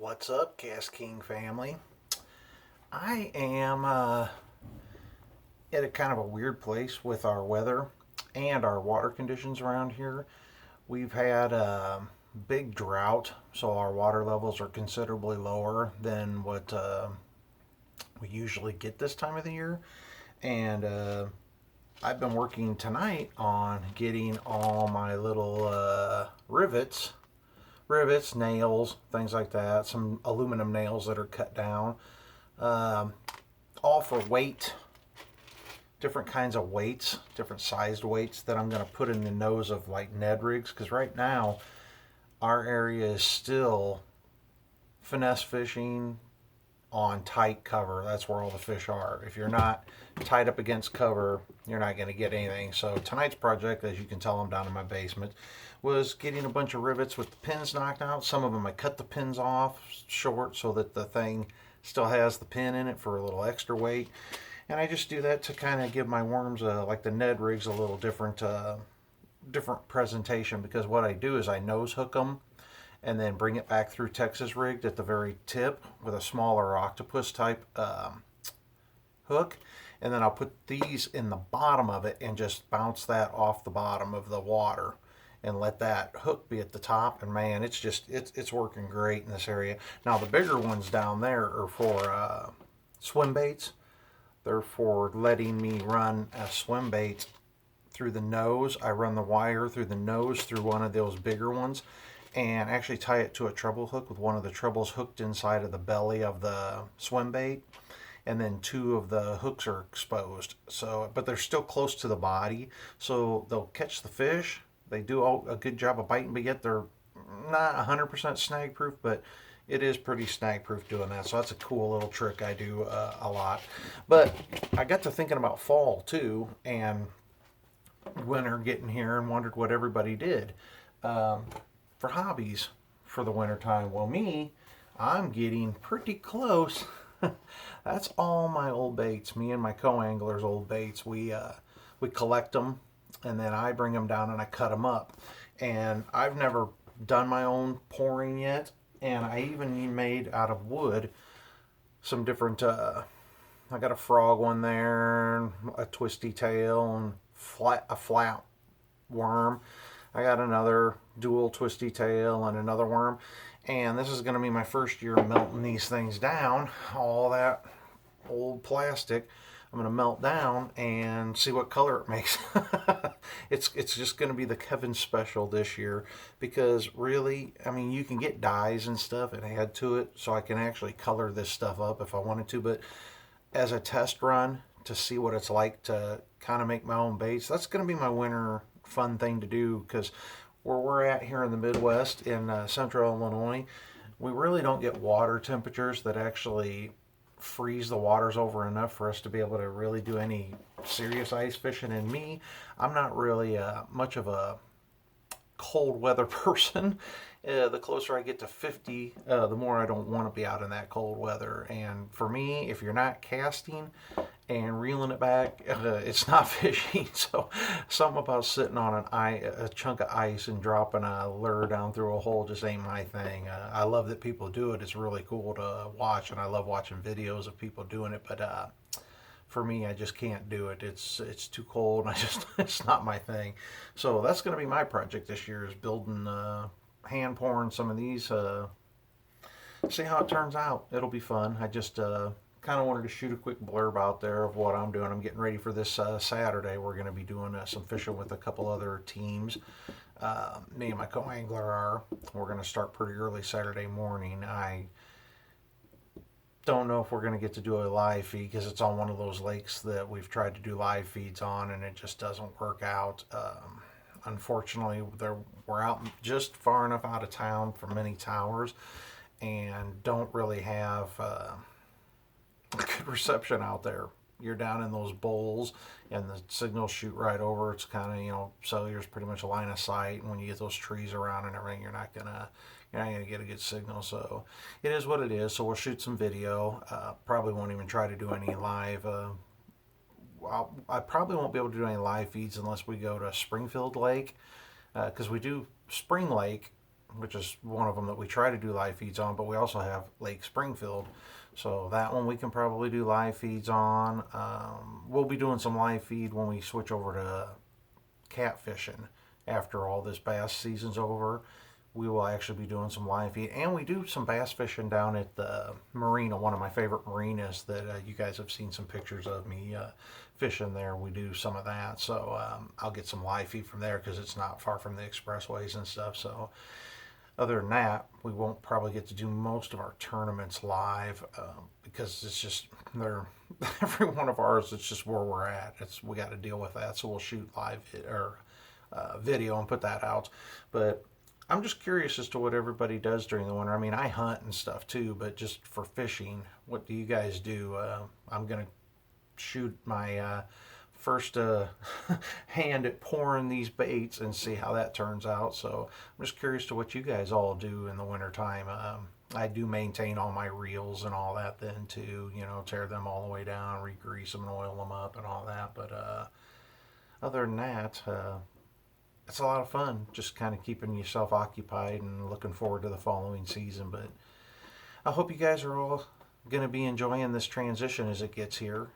What's up, KastKing family? I am at a kind of a weird place with our weather and our water conditions around here. We've had a big drought, so our water levels are considerably lower than what we usually get this time of the year. And I've been working tonight on getting all my little rivets, nails, things like that, some aluminum nails that are cut down, um, all for weight, different kinds of weights, different sized weights that I'm going to put in the nose of like Ned rigs. Because right now, our area is still finesse fishing on tight cover. That's where all the fish are. If you're not tied up against cover, you're not going to get anything. So tonight's project, as you can tell, I'm down in my basement, was getting a bunch of rivets with the pins knocked out. Some of them I cut the pins off short so that the thing still has the pin in it for a little extra weight. And I just do that to kind of give my worms, like the Ned rigs, a little different presentation. Because what I do is I nose hook them and then bring it back through Texas rigged at the very tip with a smaller octopus type hook. And then I'll put these in the bottom of it and just bounce that off the bottom of the water and let that hook be at the top. And man, it's working great in this area. Now the bigger ones down there are for swim baits. They're for letting me run a swim bait through the nose. I run the wire through the nose through one of those bigger ones and actually tie it to a treble hook with one of the trebles hooked inside of the belly of the swim bait, and then two of the hooks are exposed. So, but they're still close to the body, so they'll catch the fish. They do a good job of biting, but yet they're not 100% snag proof, but it is pretty snag proof doing that. So that's a cool little trick I do a lot. But I got to thinking about fall too, and winter getting here, and wondered what everybody did for hobbies for the winter time. Well, I'm getting pretty close. That's all my old baits. Me and my co-anglers' old baits. We collect them, and then I bring them down and I cut them up. And I've never done my own pouring yet. And I even made out of wood some different. I got a frog one there, a twisty tail, and a flat worm. I got another dual twisty tail and another worm. And this is going to be my first year melting these things down. All that old plastic, I'm going to melt down and see what color it makes. It's just going to be the Kevin special this year, because really, I mean, you can get dyes and stuff and add to it, so I can actually color this stuff up if I wanted to. But as a test run to see what it's like to kind of make my own baits, that's going to be my winter fun thing to do. Because where we're at here in the Midwest, in central Illinois, we really don't get water temperatures that actually freeze the waters over enough for us to be able to really do any serious ice fishing. And I'm not really much of a cold weather person. The closer I get to 50, the more I don't want to be out in that cold weather. And for me, if you're not casting and reeling it back, it's not fishing. So something about sitting on a chunk of ice and dropping a lure down through a hole just ain't my thing. I love that people do it. It's really cool to watch, and I love watching videos of people doing it. But for me, I just can't do it. It's too cold. It's not my thing. So that's going to be my project this year, is building, hand pouring some of these. See how it turns out. It'll be fun. I just kind of wanted to shoot a quick blurb out there of what I'm doing. I'm getting ready for this Saturday. We're going to be doing some fishing with a couple other teams. Me and my co-angler are. We're going to start pretty early Saturday morning. I don't know if we're going to get to do a live feed, because it's on one of those lakes that we've tried to do live feeds on, and it just doesn't work out. Unfortunately, we're out just far enough out of town from many towers, and don't really have good reception out there. You're down in those bowls, and the signals shoot right over. It's kind of, cellular's pretty much a line of sight, and when you get those trees around and everything, you're not gonna get a good signal. So it is what it is. So we'll shoot some video. Probably won't even try to do any live. I probably won't be able to do any live feeds unless we go to Springfield Lake, because we do Spring Lake which is one of them that we try to do live feeds on, but we also have Lake Springfield. So that one we can probably do live feeds on. We'll be doing some live feed when we switch over to catfishing after all this bass season's over. We will actually be doing some live feed, and we do some bass fishing down at the marina, one of my favorite marinas that you guys have seen some pictures of me fishing there. We do some of that, so I'll get some live feed from there because it's not far from the expressways and stuff. So other than that, we won't probably get to do most of our tournaments live because it's just they're every one of ours. It's just where we're at. We got to deal with that. So we'll shoot live or video and put that out. But I'm just curious as to what everybody does during the winter. I mean, I hunt and stuff too, but just for fishing, what do you guys do? I'm gonna shoot my first hand at pouring these baits and see how that turns out. So I'm just curious to what you guys all do in the wintertime. I do maintain all my reels and all that then too, tear them all the way down, re-grease them and oil them up and all that. But other than that, it's a lot of fun just kind of keeping yourself occupied and looking forward to the following season. But I hope you guys are all going to be enjoying this transition as it gets here.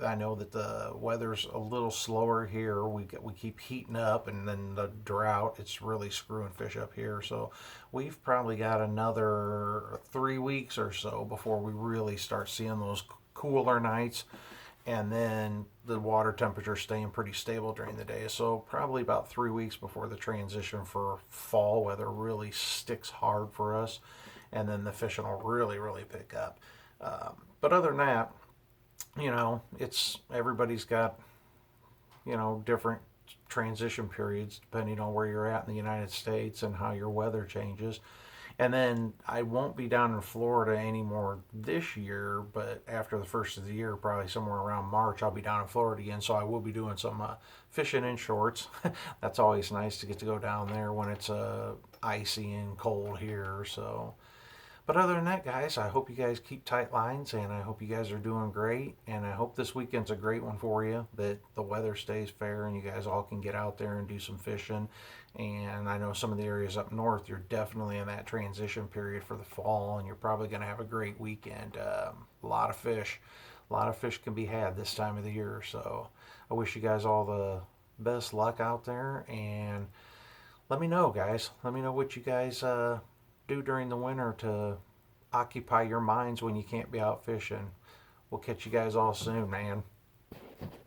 I know that the weather's a little slower here. We keep heating up, and then the drought, it's really screwing fish up here. So we've probably got another 3 weeks or so before we really start seeing those cooler nights, and then the water temperature staying pretty stable during the day. So probably about 3 weeks before the transition for fall weather really sticks hard for us, and then the fishing will really pick up. But other than that, it's everybody's got, different transition periods depending on where you're at in the United States and how your weather changes. And then I won't be down in Florida anymore this year, but after the first of the year, probably somewhere around March, I'll be down in Florida again. So I will be doing some fishing in shorts. That's always nice to get to go down there when it's icy and cold here. So. But other than that, guys, I hope you guys keep tight lines, and I hope you guys are doing great, and I hope this weekend's a great one for you, that the weather stays fair and you guys all can get out there and do some fishing. And I know some of the areas up north, you're definitely in that transition period for the fall, and you're probably going to have a great weekend. A lot of fish. A lot of fish can be had this time of the year, so I wish you guys all the best luck out there, and let me know, guys. Let me know what you guys do during the winter to occupy your minds when you can't be out fishing. We'll catch you guys all soon, man.